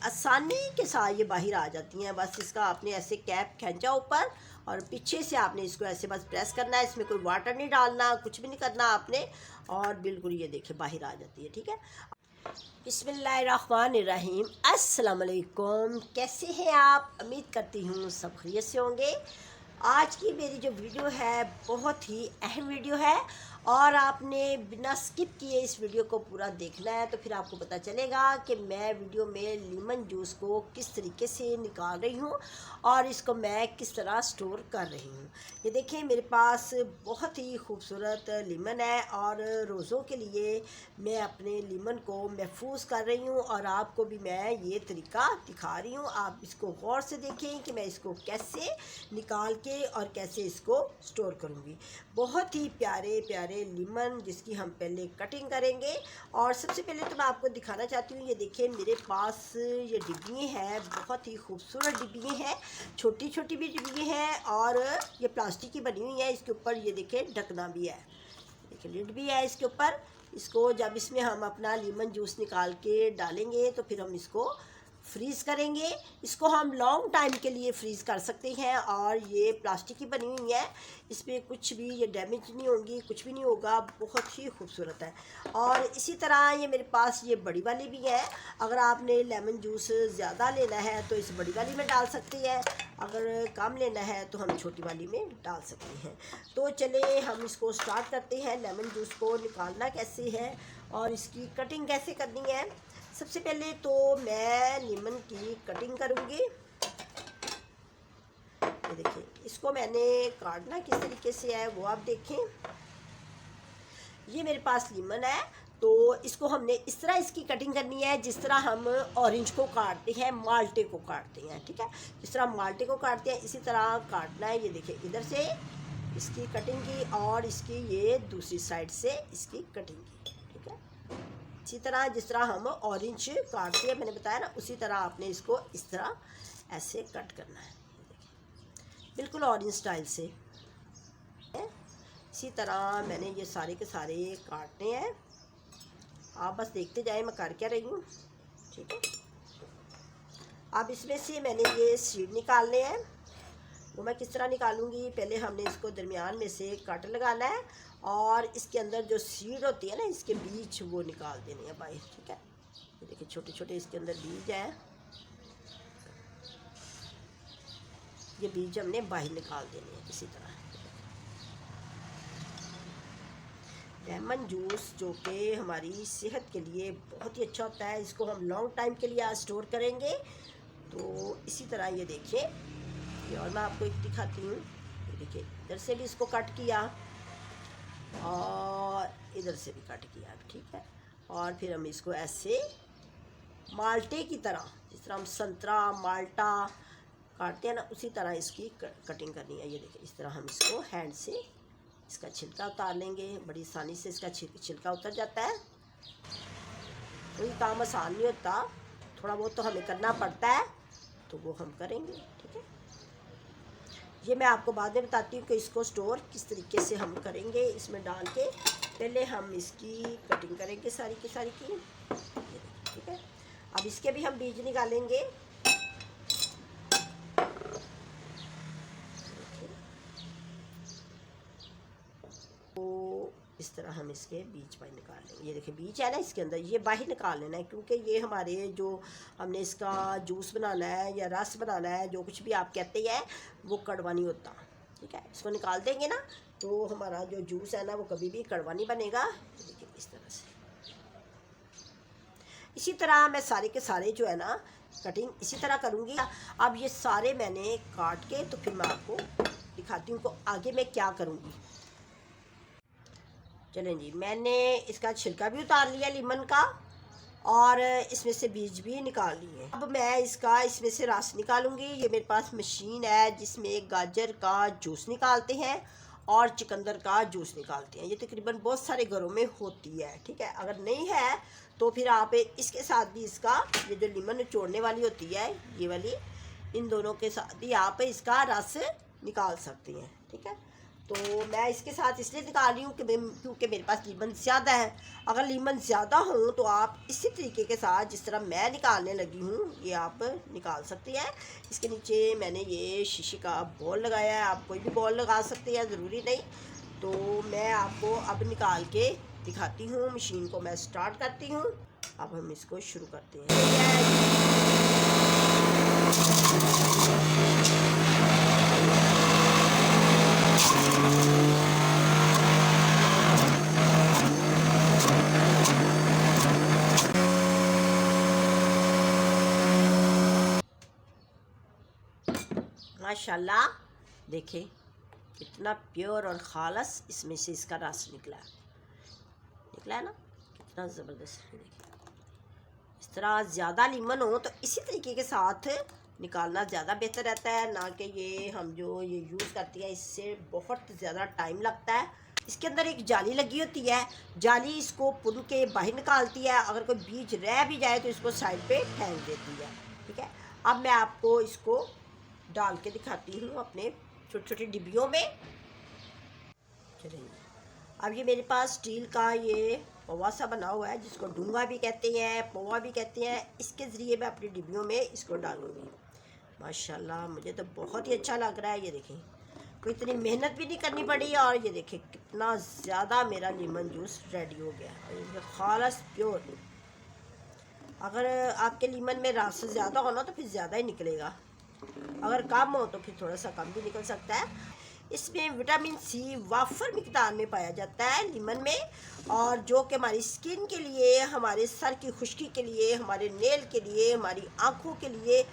आसानी के साथ ये बाहर आ जाती हैं। बस इसका आपने ऐसे कैप खींचा ऊपर और पीछे से आपने इसको ऐसे बस प्रेस करना है। इसमें कोई वाटर नहीं डालना, कुछ भी नहीं करना आपने, और बिल्कुल ये देखिए बाहर आ जाती है। ठीक है, बिस्मिल्लाहिर्रहमानिर्रहीम। अस्सलाम वालेकुम, कैसे हैं आप? उम्मीद करती हूँ सब खैरियत से होंगे। आज की मेरी जो वीडियो है बहुत ही अहम वीडियो है और आपने बिना स्किप किए इस वीडियो को पूरा देखना है, तो फिर आपको पता चलेगा कि मैं वीडियो में लीमन जूस को किस तरीके से निकाल रही हूँ और इसको मैं किस तरह स्टोर कर रही हूँ। ये देखिए मेरे पास बहुत ही खूबसूरत लीमन है और रोज़ों के लिए मैं अपने लीमन को महफूज कर रही हूँ और आपको भी मैं ये तरीका दिखा रही हूँ। आप इसको गौर से देखें कि मैं इसको कैसे निकाल के और कैसे इसको स्टोर करूँगी। बहुत ही प्यारे प्यारे लीमन जिसकी हम पहले कटिंग करेंगे। और सबसे पहले तो मैं आपको दिखाना चाहती हूँ, ये देखिए मेरे पास ये डिब्बियाँ हैं, बहुत ही खूबसूरत डिब्बियाँ हैं, छोटी छोटी भी डिब्बियाँ हैं और ये प्लास्टिक की बनी हुई है। इसके ऊपर ये देखिए ढकना भी है, देखिए लिड भी है इसके ऊपर। इसको जब इसमें हम अपना लीमन जूस निकाल के डालेंगे तो फिर हम इसको फ्रीज़ करेंगे। इसको हम लॉन्ग टाइम के लिए फ्रीज़ कर सकते हैं और ये प्लास्टिक की बनी हुई है, इसमें कुछ भी ये डैमेज नहीं होगी, कुछ भी नहीं होगा, बहुत ही खूबसूरत है। और इसी तरह ये मेरे पास ये बड़ी वाली भी है। अगर आपने लेमन जूस ज़्यादा लेना है तो इस बड़ी वाली में डाल सकते हैं, अगर कम लेना है तो हम छोटी वाली में डाल सकते हैं। तो चले हम इसको स्टार्ट करते हैं। लेमन जूस को निकालना कैसे है और इसकी कटिंग कैसे करनी है। सबसे पहले तो मैं लीमन की कटिंग करूँगी। ये देखिए इसको मैंने काटना किस तरीके से है वो आप देखें। ये मेरे पास लीमन है तो इसको हमने इस तरह इसकी कटिंग करनी है जिस तरह हम ऑरेंज को काटते हैं, माल्टे को काटते हैं। ठीक है, जिस तरह माल्टे को काटते हैं इसी तरह काटना है। ये देखिए इधर से इसकी कटिंग की और इसकी ये दूसरी साइड से इसकी कटिंग की। ठीक है, इसी तरह जिस तरह हम ऑरेंज काटते हैं मैंने बताया ना, उसी तरह आपने इसको इस तरह ऐसे कट करना है, बिल्कुल ऑरेंज स्टाइल से। इसी तरह मैंने ये सारे के सारे काटने हैं, आप बस देखते जाए मैं कर क्या रही हूँ। ठीक है, अब इसमें से मैंने ये सीड निकालने हैं। वो मैं किस तरह निकालूंगी, पहले हमने इसको दरमियान में से कट लगाना है और इसके अंदर जो सीड होती है ना, इसके बीज वो निकाल देने हैं बाहर। ठीक है, ये देखिए छोटे छोटे इसके अंदर बीज हैं, ये बीज हमने बाहर निकाल देने हैं। इसी तरह लेमन जूस जो कि हमारी सेहत के लिए बहुत ही अच्छा होता है, इसको हम लॉन्ग टाइम के लिए आज स्टोर करेंगे। तो इसी तरह ये देखिए, और मैं आपको एक दिखाती हूँ। ये देखिए इधर से भी इसको कट किया और इधर से भी कट किया। ठीक है, और फिर हम इसको ऐसे माल्टे की तरह, जिस तरह हम संतरा माल्टा काटते हैं ना, उसी तरह इसकी कटिंग करनी है। ये देखिए इस तरह हम इसको हैंड से इसका छिलका उतार लेंगे, बड़ी आसानी से इसका छिलका उतर जाता है। कोई काम आसान नहीं होता, थोड़ा बहुत तो हमें करना पड़ता है, तो वो हम करेंगे। ठीक है, ये मैं आपको बाद में बताती हूँ कि इसको स्टोर किस तरीके से हम करेंगे। इसमें डाल के पहले हम इसकी कटिंग करेंगे सारी की सारी की। ठीक है, अब इसके भी हम बीज निकालेंगे। तो इस तरह हम इसके बीज बाहर निकाल लेंगे। ये देखिए बीज है ना इसके अंदर, ये बाहर निकाल लेना है, क्योंकि ये हमारे जो हमने इसका जूस बनाना है या रस बनाना है, जो कुछ भी आप कहते हैं, वो कड़वा नहीं होता। ठीक है, इसको निकाल देंगे ना तो हमारा जो जूस है ना वो कभी भी कड़वा नहीं बनेगा। देखिए इस तरह से, इसी तरह मैं सारे के सारे जो है ना कटिंग इसी तरह करूँगी। अब ये सारे मैंने काट के तो फिर मैं आपको दिखाती हूँ को आगे मैं क्या करूँगी। चलें जी, मैंने इसका छिलका भी उतार लिया लीमन का और इसमें से बीज भी निकाल लिए। अब मैं इसमें से रस निकालूंगी। ये मेरे पास मशीन है जिसमें गाजर का जूस निकालते हैं और चुकंदर का जूस निकालते हैं। ये तकरीबन बहुत सारे घरों में होती है। ठीक है, अगर नहीं है तो फिर आप इसके साथ भी इसका ये जो लीमन निचोड़ने वाली होती है, ये वाली, इन दोनों के साथ भी आप इसका रस निकाल सकते हैं। ठीक है, तो मैं इसके साथ इसलिए निकाल रही हूँ कि क्योंकि मेरे पास लीमन ज़्यादा है। अगर लीमन ज़्यादा हो तो आप इसी तरीके के साथ जिस तरह मैं निकालने लगी हूँ ये आप निकाल सकती हैं। इसके नीचे मैंने ये शीशे का बॉल लगाया है, आप कोई भी बॉल लगा सकते हैं, ज़रूरी नहीं। तो मैं आपको अब निकाल के दिखाती हूँ। मशीन को मैं स्टार्ट करती हूँ। अब हम इसको शुरू करते हैं। माशाल्लाह देखें कितना प्योर और ख़ालस इसमें से इसका रस निकला है ना, कितना ज़बरदस्त। देखिए इस तरह ज़्यादा लीमन हो तो इसी तरीके के साथ निकालना ज़्यादा बेहतर रहता है, ना कि ये हम जो ये यूज़ करती हैं इससे बहुत ज़्यादा टाइम लगता है। इसके अंदर एक जाली लगी होती है, जाली इसको पुन के बाहर निकालती है। अगर कोई बीज रह भी जाए तो इसको साइड पे फेंक देती है। ठीक है, अब मैं आपको इसको डाल के दिखाती हूँ अपने छोटे छोटे डिब्बियों में। चलिए अब ये मेरे पास स्टील का ये पौवा सा बना हुआ है, जिसको डूंगा भी कहते हैं, पौवा भी कहते हैं। इसके ज़रिए मैं अपनी डिब्बियों में इसको डालूँगी। माशाल्लाह मुझे तो बहुत ही अच्छा लग रहा है। ये देखें कोई इतनी मेहनत भी नहीं करनी पड़ी, और ये देखें कितना ज़्यादा मेरा लेमन जूस रेडी हो गया, ये खालस प्योर। अगर आपके लीमन में रस ज़्यादा हो ना तो फिर ज़्यादा ही निकलेगा, अगर कम हो तो फिर थोड़ा सा कम भी निकल सकता है। इसमें विटामिन सी वाफर मिकदार में पाया जाता है लीमन में, और जो कि हमारी स्किन के लिए, हमारे सर की खुश्की के लिए, हमारे नेल के लिए, हमारी आँखों के लिए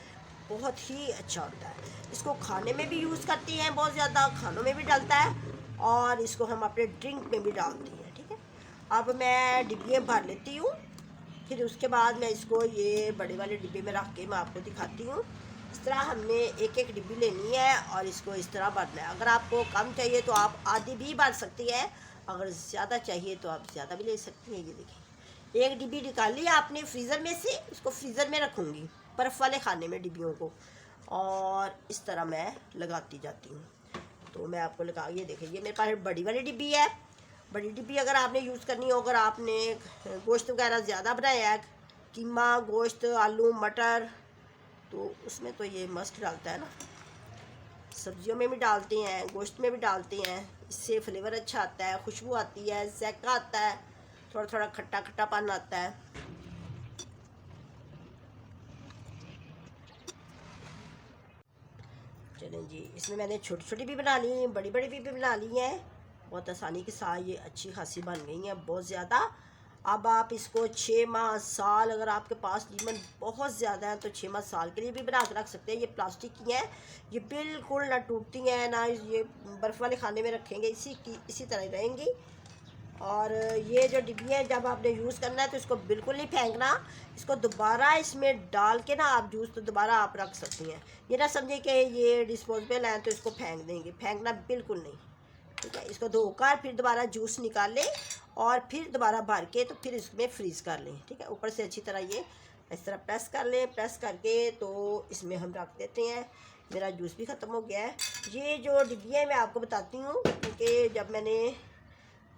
बहुत ही अच्छा होता है। इसको खाने में भी यूज़ करती हैं, बहुत ज़्यादा खानों में भी डालता है, और इसको हम अपने ड्रिंक में भी डालती हैं। ठीक है, अब मैं डिब्बियाँ भर लेती हूँ, फिर उसके बाद मैं इसको ये बड़े वाले डिब्बे में रख के मैं आपको दिखाती हूँ। इस तरह हमने एक एक डिब्बी लेनी है और इसको इस तरह भरना है। अगर आपको कम चाहिए तो आप आधी भी भर सकती है, अगर ज़्यादा चाहिए तो आप ज़्यादा भी ले सकती हैं। ये देखिए एक डिब्बी निकाल ली आपने फ्रीज़र में से, इसको फ्रीज़र में रखूँगी बर्फ़ वाले खाने में डिब्बियों को, और इस तरह मैं लगाती जाती हूँ। तो मैं आपको लगा, ये देखिए ये मेरे पास बड़ी वाली डिब्बी है। बड़ी डिब्बी अगर आपने यूज़ करनी हो, अगर आपने गोश्त वगैरह ज़्यादा बनाया है, कीमा, गोश्त, आलू, मटर, तो उसमें तो ये मस्ट डालता है ना। सब्जियों में भी डालते हैं, गोश्त में भी डालते हैं, इससे फ्लेवर अच्छा आता है, खुशबू आती है, ज़ायका आता है, थोड़ा थोड़ा खट्टा खट्टापन आता है। चलें जी, इसमें मैंने छोटी छोटी भी बना ली, बड़ी बड़ी भी बना ली हैं। बहुत आसानी के साथ ये अच्छी खासी बन गई हैं, बहुत ज़्यादा। अब आप इसको 6 माह, साल, अगर आपके पास लीमन बहुत ज़्यादा है तो 6 माह, साल के लिए भी बना के रख सकते हैं। ये प्लास्टिक की हैं, ये बिल्कुल ना टूटती हैं ना, ये बर्फ़ वाले खाने में रखेंगे इसी तरह रहेंगी। और ये जो डिब्बी है जब आपने यूज़ करना है तो इसको बिल्कुल नहीं फेंकना, इसको दोबारा इसमें डाल के ना आप जूस तो दोबारा आप रख सकती हैं। ये ना समझे कि ये डिस्पोजेबल है तो इसको फेंक देंगे, फेंकना बिल्कुल नहीं। ठीक है, इसको धोकर फिर दोबारा जूस निकाल लें और फिर दोबारा भर के तो फिर इसमें फ्रीज़ कर लें। ठीक है, ऊपर से अच्छी तरह ये इस तरह प्रेस कर लें, प्रेस करके तो इसमें हम रख देते हैं। मेरा जूस भी ख़त्म हो गया है। ये जो डिब्बियाँ हैं मैं आपको बताती हूँ, क्योंकि जब मैंने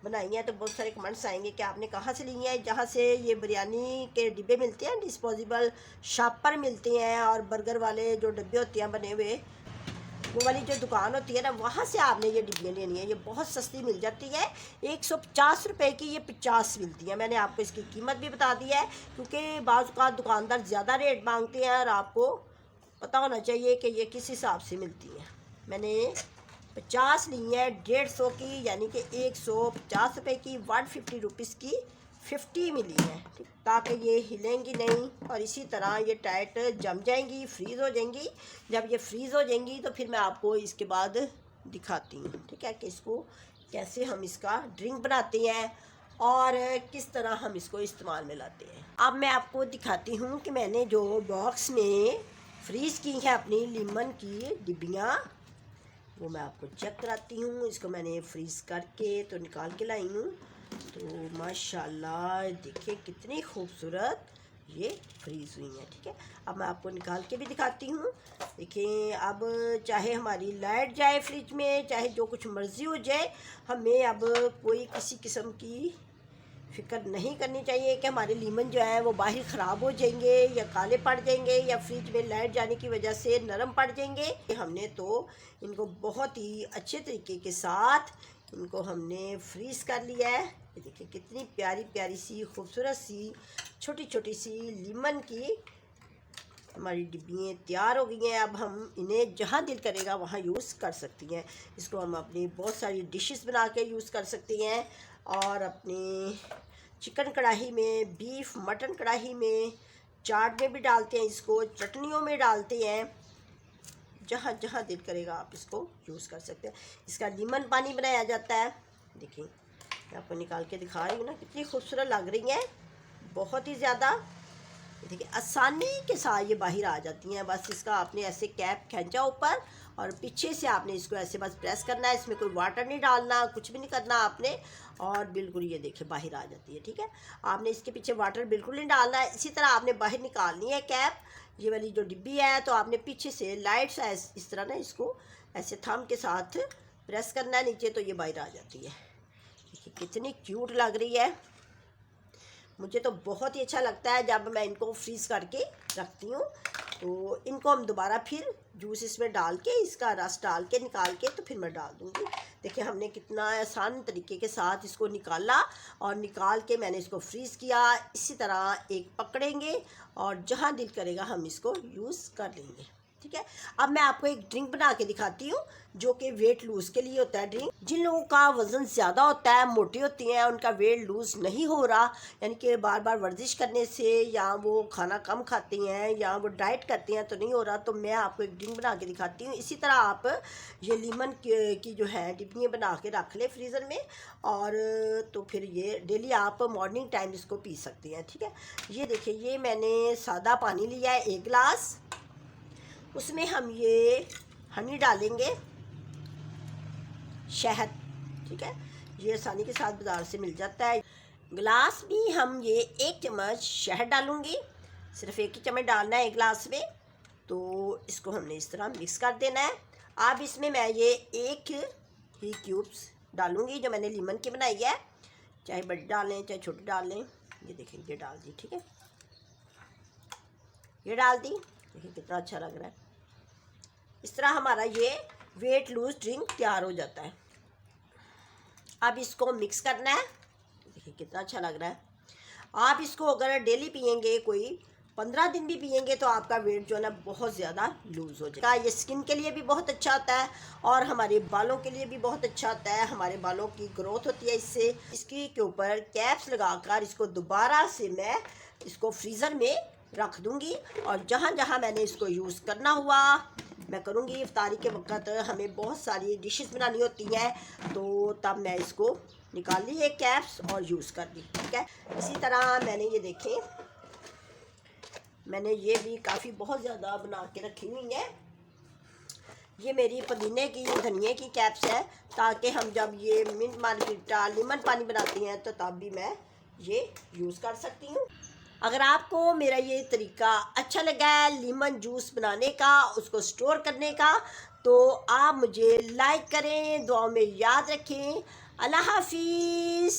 बनाई हैं तो बहुत सारे कमेंट्स आएंगे कि आपने कहाँ से ली हैं। जहाँ से ये बिरयानी के डिब्बे मिलते हैं, डिस्पोजेबल शॉप पर मिलते हैं, और बर्गर वाले जो डिब्बे होते हैं बने हुए, वो वाली जो दुकान होती है ना, वहाँ से आपने ये डिब्बियाँ लेनी है। ये बहुत सस्ती मिल जाती है, 150 रुपये की ये 50 मिलती है। मैंने आपको इसकी कीमत भी बता दी है, क्योंकि बाज़ का दुकानदार ज़्यादा रेट मांगते हैं और आपको पता होना चाहिए कि ये किस हिसाब से मिलती है। मैंने 50 ली है, 150 की, यानी कि 150 रुपये की, 150 रुपीज़ की 50 मिली है। ठीक, ताकि ये हिलेंगी नहीं और इसी तरह ये टाइट जम जाएंगी, फ्रीज़ हो जाएंगी। जब ये फ्रीज़ हो जाएंगी तो फिर मैं आपको इसके बाद दिखाती हूँ। ठीक है, कि इसको कैसे हम इसका ड्रिंक बनाते हैं और किस तरह हम इसको इस्तेमाल में लाते हैं। अब मैं आपको दिखाती हूँ कि मैंने जो बॉक्स में फ्रीज़ की है अपनी लीमन की डिब्बियाँ, वो मैं आपको चेक कराती हूँ। इसको मैंने फ्रीज़ करके तो निकाल के लाई हूँ। तो माशाल्लाह देखिए कितनी खूबसूरत ये फ्रीज़ हुई हैं। ठीक है, अब मैं आपको निकाल के भी दिखाती हूँ। देखिए, अब चाहे हमारी लाइट जाए फ्रिज में, चाहे जो कुछ मर्ज़ी हो जाए, हमें अब कोई किसी किस्म की फ़िक्र नहीं करनी चाहिए कि हमारे लीमन जो है वो बाहर ख़राब हो जाएंगे या काले पड़ जाएंगे या फ्रिज में लाइट जाने की वजह से नरम पड़ जाएंगे। हमने तो इनको बहुत ही अच्छे तरीके के साथ इनको हमने फ्रीज़ कर लिया है। ये देखिए कितनी प्यारी प्यारी सी खूबसूरत सी छोटी छोटी सी लीमन की हमारी डिब्बियाँ तैयार हो गई हैं। अब हम इन्हें जहाँ दिल करेगा वहाँ यूज़ कर सकती हैं। इसको हम अपनी बहुत सारी डिशेस बना के यूज़ कर सकती हैं और अपनी चिकन कढ़ाई में, बीफ मटन कढ़ाई में, चाट में भी डालते हैं इसको, चटनियों में डालते हैं, जहाँ जहाँ दिल करेगा आप इसको यूज़ कर सकते हैं। इसका लीमन पानी बनाया जाता है। देखिए, मैं आपको निकाल के दिखा रही हूँ ना, कितनी खूबसूरत लग रही हैं, बहुत ही ज़्यादा। देखिए आसानी के साथ ये बाहर आ जाती हैं। बस इसका आपने ऐसे कैप खींचा ऊपर और पीछे से आपने इसको ऐसे बस प्रेस करना है। इसमें कोई वाटर नहीं डालना, कुछ भी नहीं करना आपने, और बिल्कुल ये देखिए बाहर आ जाती है। ठीक है, आपने इसके पीछे वाटर बिल्कुल नहीं डालना है। इसी तरह आपने बाहर निकालनी है कैप, ये वाली जो डिब्बी है, तो आपने पीछे से लाइट सा इस तरह ना इसको ऐसे थंब के साथ प्रेस करना है नीचे, तो ये बाहर आ जाती है। देखिए कितनी क्यूट लग रही है। मुझे तो बहुत ही अच्छा लगता है जब मैं इनको फ्रीज़ करके रखती हूँ। तो इनको हम दोबारा फिर जूस इसमें डाल के, इसका रस डाल के निकाल के, तो फिर मैं डाल दूँगी। देखिए हमने कितना आसान तरीके के साथ इसको निकाला और निकाल के मैंने इसको फ्रीज़ किया। इसी तरह एक पकड़ेंगे और जहाँ दिल करेगा हम इसको यूज़ कर लेंगे। ठीक है, अब मैं आपको एक ड्रिंक बना के दिखाती हूँ जो कि वेट लूज़ के लिए होता है। ड्रिंक जिन लोगों का वज़न ज़्यादा होता है, मोटी होती हैं, उनका वेट लूज़ नहीं हो रहा, यानी कि बार बार वर्जिश करने से या वो खाना कम खाती हैं या वो डाइट करती हैं तो नहीं हो रहा, तो मैं आपको एक ड्रिंक बना के दिखाती हूँ। इसी तरह आप ये लीमन की जो है डिब्बियाँ बना के रख लें फ्रीज़र में, और तो फिर ये डेली आप मॉर्निंग टाइम इसको पी सकती हैं। ठीक है, ये देखिए, ये मैंने सादा पानी लिया है 1 गिलास, उसमें हम ये हनी डालेंगे, शहद। ठीक है, ये आसानी के साथ बाज़ार से मिल जाता है। गिलास में हम ये 1 चम्मच शहद डालूँगी, सिर्फ 1 ही चम्मच डालना है 1 गिलास में। तो इसको हमने इस तरह मिक्स कर देना है। अब इसमें मैं ये 1 ही क्यूब्स डालूँगी जो मैंने लीमन की बनाई है, चाहे बड़ी डाल लें चाहे छोटी डाल लें। ये देखें, ये डाल दी। ठीक है, ये डाल दी। देखिए कितना अच्छा लग रहा है। इस तरह हमारा ये वेट लूज ड्रिंक तैयार हो जाता है। अब इसको मिक्स करना है। देखिए कितना अच्छा लग रहा है। आप इसको अगर डेली पियेंगे, कोई 15 दिन भी पियेंगे, तो आपका वेट जो है ना बहुत ज़्यादा लूज़ हो जाएगा। ये स्किन के लिए भी बहुत अच्छा होता है और हमारे बालों के लिए भी बहुत अच्छा होता है। हमारे बालों की ग्रोथ होती है इससे। इसके ऊपर कैप्स लगाकर इसको दोबारा से मैं इसको फ्रीज़र में रख दूँगी, और जहाँ जहाँ मैंने इसको यूज़ करना हुआ मैं करूँगी। इफ्तारी के वक्त हमें बहुत सारी डिशेस बनानी होती हैं, तो तब मैं इसको निकाल ली ये कैप्स और यूज़ कर ली। ठीक है, इसी तरह मैंने ये देखें, मैंने ये भी काफ़ी बहुत ज़्यादा बना के रखी हुई है। ये मेरी पुदीने की, धनिए की कैप्स है, ताकि हम जब ये मिंट मार्गरीटा लेमन पानी बनाती हैं तो तब भी मैं ये यूज़ कर सकती हूँ। अगर आपको मेरा ये तरीका अच्छा लगा है लेमन जूस बनाने का, उसको स्टोर करने का, तो आप मुझे लाइक करें, दुआओं में याद रखें। अल्लाह हाफिज़।